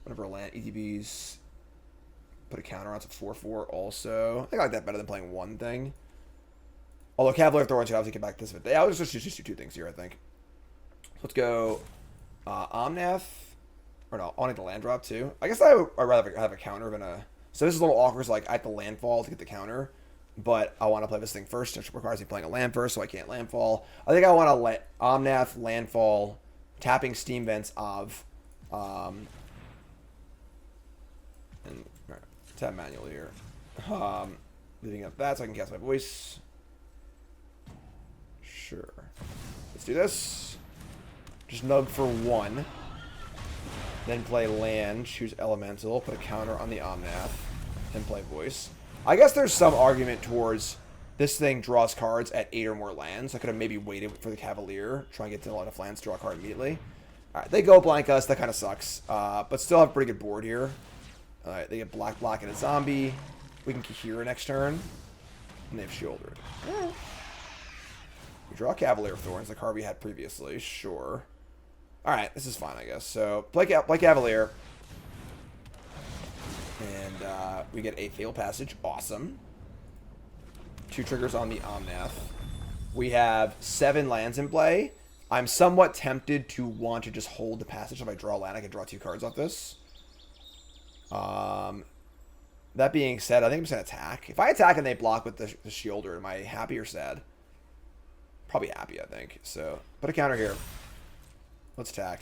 Whatever land ETBs. Put a counter on, so 4/4 also. I think I like that better than playing 1 thing. Although Cavalier of Thorns should obviously get back this bit. Yeah, I'll just do 2 things here, I think. Let's go Omnath. Or no, I'll need the land drop too. I guess I'd rather have a counter than a... So this is a little awkward. Like, I have to landfall to get the counter. But I want to play this thing first, which requires me playing a land first, so I can't landfall. I think I want to let Omnath, landfall, tapping Steam Vents of... and right, tap manually here. Leaving up that so I can cast my Voice. Sure. Let's do this. Just nug for 1. Then play land, choose Elemental, put a counter on the Omnath, and play Voice. I guess there's some argument towards this thing draws cards at 8 or more lands. I could have maybe waited for the Cavalier, try and get to a lot of lands, draw a card immediately. Alright, they go blank us, that kind of sucks. But still have a pretty good board here. Alright, they get black and a zombie. We can Kaheera next turn. And they have Shieldred. We draw Cavalier of Thorns, the card we had previously. Sure. Alright, this is fine, I guess. So, play Cavalier. And we get a Fabled Passage. Awesome. 2 triggers on the Omnath. We have 7 lands in play. I'm somewhat tempted to want to just hold the passage. If I draw land, I can draw 2 cards off this. That being said, I think I'm just going to attack. If I attack and they block with the Shielder, am I happy or sad? Probably happy, I think. So, put a counter here. Let's attack.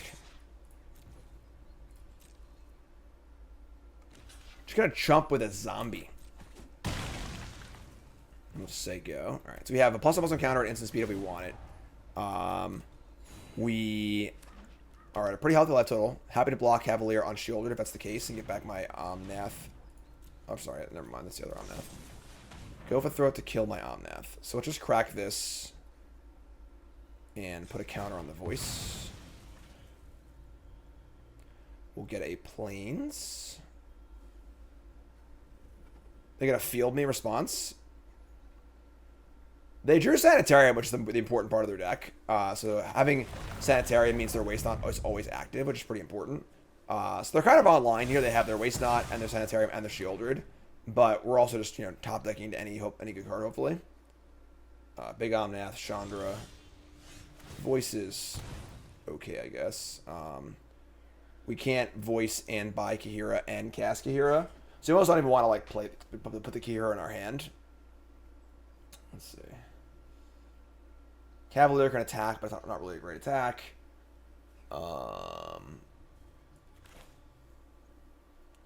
Just going to chump with a zombie. Let's say go. Alright, so we have a +1/+1 counter at instant speed if we want it. We are at a pretty healthy life total. Happy to block Cavalier on Shieldred if that's the case and get back my Omnath. Oh, sorry, never mind. That's the other Omnath. Go for throat to kill my Omnath. So let's just crack this and put a counter on the Voice. We'll get a Plains. They get a Field Me response. They drew Sanitarium, which is the important part of their deck. So having Sanitarium means their Waste Knot is always active, which is pretty important. So they're kind of online here. They have their Waste Knot and their Sanitarium and their Shieldred. But we're also just, top decking to any good card, hopefully. Big Omnath, Chandra. Voices. Okay, I guess. We can't Voice and buy Kaheera and cast Kaheera. So we almost don't even want to, put the Kaheera in our hand. Let's see. Cavalier can attack, but it's not really a great attack. We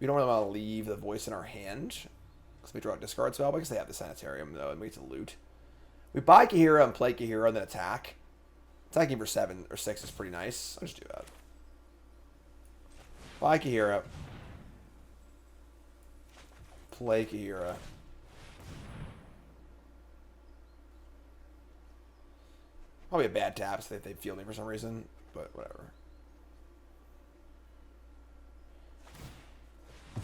don't really want to leave the Voice in our hand. Because we draw a discard spell. Because they have the Sanitarium, though, and we get to loot. We buy Kaheera and play Kaheera and then attack. Attacking for 7 or 6 is pretty nice. I'll just do that. Buy Kaheera. Play Kaheera. Probably a bad tap, so they field me for some reason, but whatever.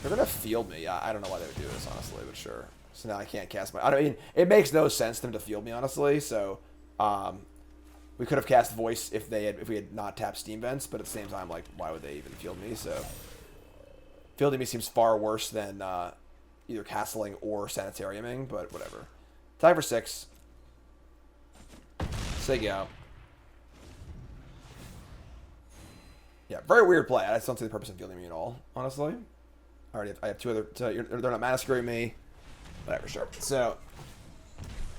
They're gonna field me. I don't know why they would do this, honestly, but sure. So now I can't cast my... I mean, it makes no sense to them to field me, honestly, so... we could have cast Voice if we had not tapped Steam Vents, but at the same time, why would they even field me, so... Fielding me seems far worse than either castling or Sanitariuming, but whatever. Tie for 6. Say go. Yeah, very weird play. I just don't see the purpose of fielding me at all, honestly. I have 2 other... they're not mana screwing me. Whatever, sure. So,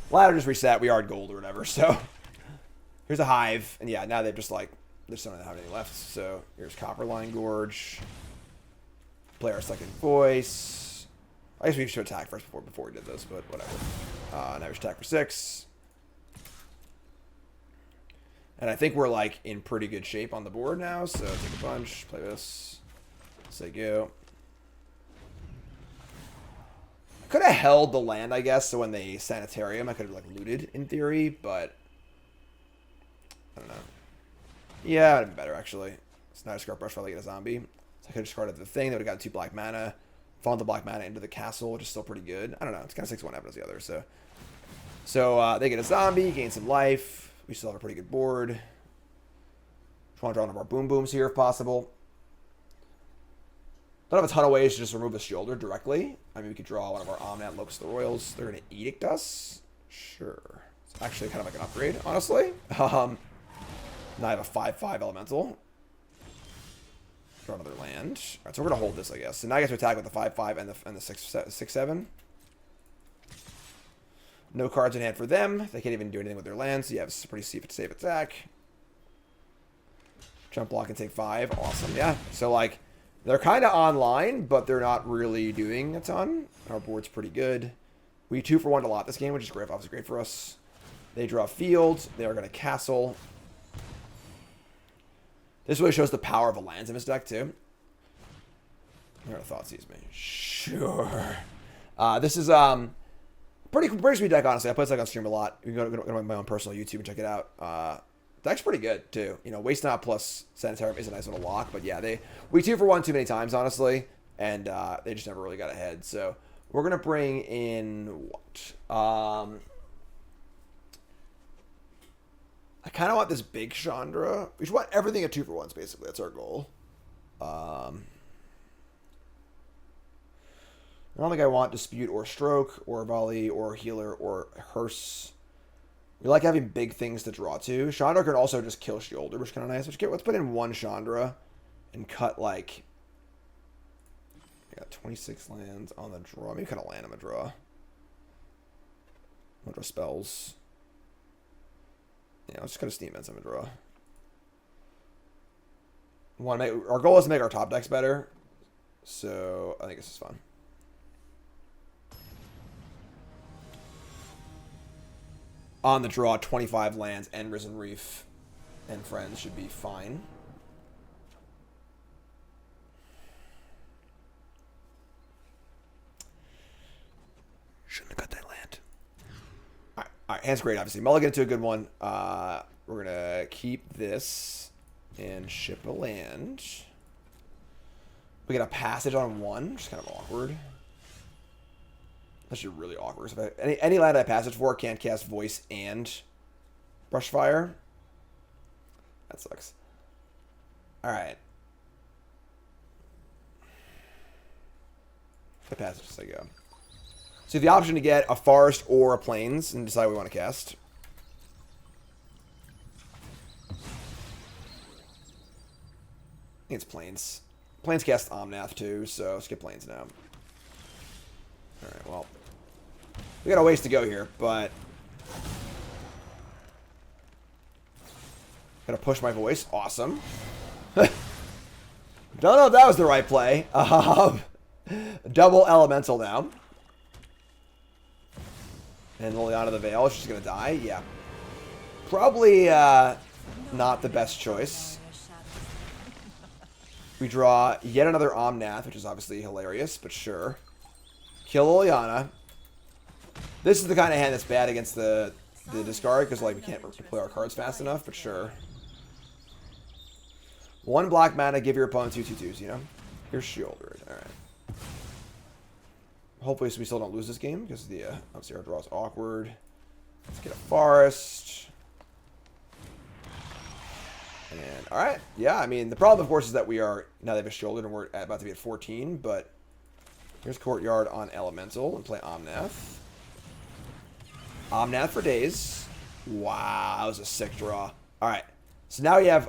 ladder just reset. We are at gold or whatever, so... Here's a Hive. And yeah, now they've just they just don't have any left. So, here's Copperline Gorge. Play our second Voice. I guess we should attack first before we did this, but whatever. Now we should attack for 6. And I think we're, in pretty good shape on the board now, so take a bunch, play this, say go. could have held the land, I guess, so when they Sanitarium, I could have, like, looted, in theory, but... I don't know. Yeah, it would have been better, actually. It's not a discard Brushfire, like, get a zombie. So I could have discarded the thing, they would have gotten 2 black mana, funneled the black mana into the castle, which is still pretty good. I don't know, it's kind of 6-1 happen as the other, so... So, they get a zombie, gain some life. We still have a pretty good board. Just want to draw one of our Boom Booms here, if possible. Don't have a ton of ways to just remove a Shielder directly. I mean, we could draw one of our Omnath, Locus, the Royals. They're going to Edict us. Sure. It's actually kind of like an upgrade, honestly. Now I have a 5/5 Elemental. Draw another land. All right, so we're going to hold this, I guess. So now I get to attack with the 5/5 and the 6/7. No cards in hand for them. They can't even do anything with their lands, so you have a pretty safe attack. Jump block and take 5. Awesome, yeah. So, like, they're kind of online, but they're not really doing a ton. Our board's pretty good. We 2 for 1 to lot this game, which is great. Obviously great for us. They draw field. They are going to castle. This really shows the power of the lands in this deck, too. Never thought sees me. Sure. This is pretty sweet deck, honestly. I play this deck on stream a lot. You can go to my own personal YouTube and check it out. Deck's pretty good, too. You know, Waste Not plus Sanitarium is a nice little lock. But yeah, we 2 for 1 too many times, honestly. And they just never really got ahead. So we're going to bring in what? I kind of want this big Chandra. We just want everything at 2 for 1s, basically. That's our goal. I don't think I want Dispute or Stroke or Volley or Healer or Hearse. We like having big things to draw to. Chandra can also just kill Shielder, which is kind of nice. Let's put in 1 Chandra and cut, like... I got 26 lands on the draw. Maybe kind of land on the draw. I'm going to draw spells. Yeah, let's just cut a Steam Vents on the draw. Our goal is to make our top decks better. So, I think this is fun. On the draw, 25 lands and Risen Reef and Friends should be fine. Shouldn't have got that land. All right, hand's great, obviously. Mulligan to a good one. We're going to keep this and ship a land. We get a passage on 1, which is kind of awkward. Actually really awkward. So if any land I passage for can't cast Voice and Brushfire. That sucks. Alright. The passage as I go. So the option to get a Forest or a Plains and decide what we want to cast. I think it's Plains. Plains cast Omnath too, so skip Plains now. Alright, well. We got a ways to go here, but... Gotta push my Voice. Awesome. Don't know if that was the right play. Double Elemental now. And Liliana the Veil. She's gonna die. Yeah. Probably not the best choice. We draw yet another Omnath, which is obviously hilarious, but sure. Kill Liliana. This is the kind of hand that's bad against the discard, because like we can't play our cards fast enough, but sure. 1 black mana, give your opponent 2/2/2s, you know? Here's Shielder. Alright. Hopefully we still don't lose this game, because the obviously our draw is awkward. Let's get a Forest. And, alright. Yeah, I mean, the problem, of course, is that we are, now they have a Shielder, and we're about to be at 14, but here's Courtyard on Elemental, and play Omnath. Omnath for days. Wow, that was a sick draw. Alright, so now we have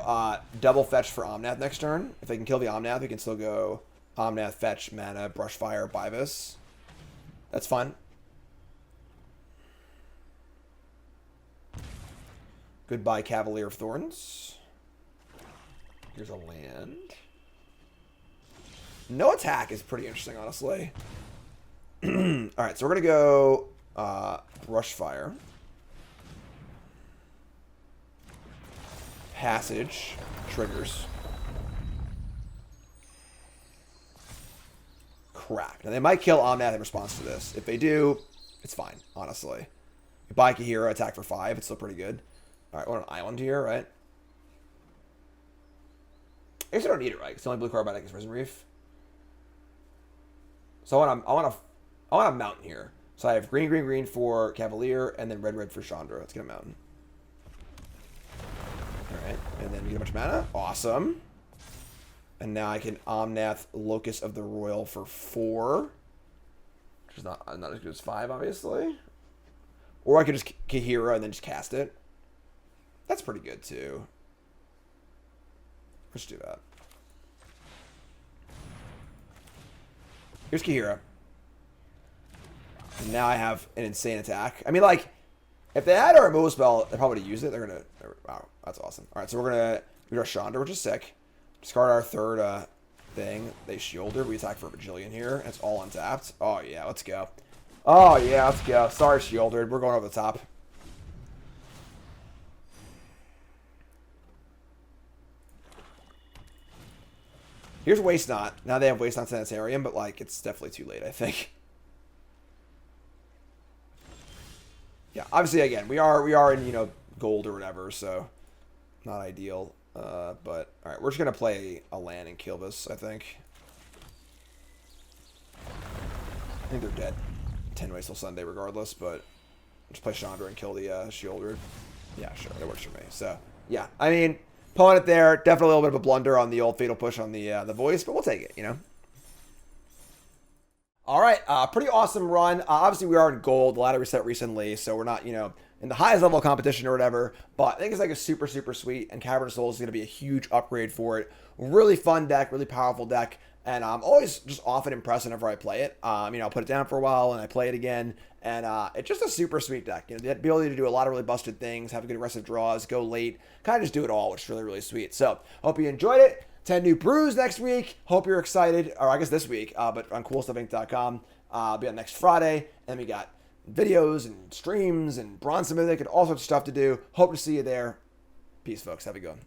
double fetch for Omnath next turn. If they can kill the Omnath, we can still go Omnath, fetch, mana, Brushfire, Bivus. That's fun. Goodbye, Cavalier of Thorns. Here's a land. No attack is pretty interesting, honestly. Alright, so we're going to go Brushfire. Passage. Triggers. crack. Now, they might kill Omnath in response to this. If they do, it's fine, honestly. You buy Kaheera, attack for 5. It's still pretty good. All right, we're on an island here, right? I guess I don't need it, right? It's the only blue card by deck is Risen Reef. So I want a mountain here. So I have green, green, green for Cavalier, and then red, red for Chandra. Let's get a mountain. All right, and then we get a bunch of mana. Awesome. And now I can Omnath Locus of the Roil for 4. Which is not as good as 5, obviously. Or I could just Kaheera and then just cast it. That's pretty good, too. Let's do that. Here's Kaheera. And now I have an insane attack. I mean, like, if they had our removal spell, they probably would use it. They're going to... Wow, that's awesome. All right, so we're going to do our Chandra, which is sick. Discard our third thing. They shield her. We attack for a bajillion here. And it's all untapped. Oh, yeah, let's go. Oh, yeah, let's go. Sorry, Shieldred. We're going over the top. Here's Waste Not. Now they have Waste Not Sanitarium, but, like, it's definitely too late, I think. Yeah, obviously, again, we are in, you know, gold or whatever, so not ideal. But, all right, we're just going to play a land and kill this, I think. I think they're dead 10 ways till Sunday regardless, but just play Chandra and kill the Shieldred. Yeah, sure, that works for me. So, yeah, I mean, pulling it there, definitely a little bit of a blunder on the old Fatal Push on the voice, but we'll take it, you know? All right, pretty awesome run. Obviously, we are in gold. The ladder reset recently, so we're not, you know, in the highest level of competition or whatever, but I think it's like a super, super sweet, and Cavern of Souls is going to be a huge upgrade for it. Really fun deck, really powerful deck, and I'm always just often impressed whenever I play it. You know, I'll put it down for a while, and I play it again, and it's just a super sweet deck. You know, the ability to do a lot of really busted things, have good aggressive draws, go late, kind of just do it all, which is really, really sweet. So, hope you enjoyed it. 10 new brews next week. Hope you're excited, or I guess this week, but on CoolStuffInc.com. Be on next Friday, and we got videos and streams and Bronze Mythic and all sorts of stuff to do. Hope to see you there. Peace, folks. Have a good one.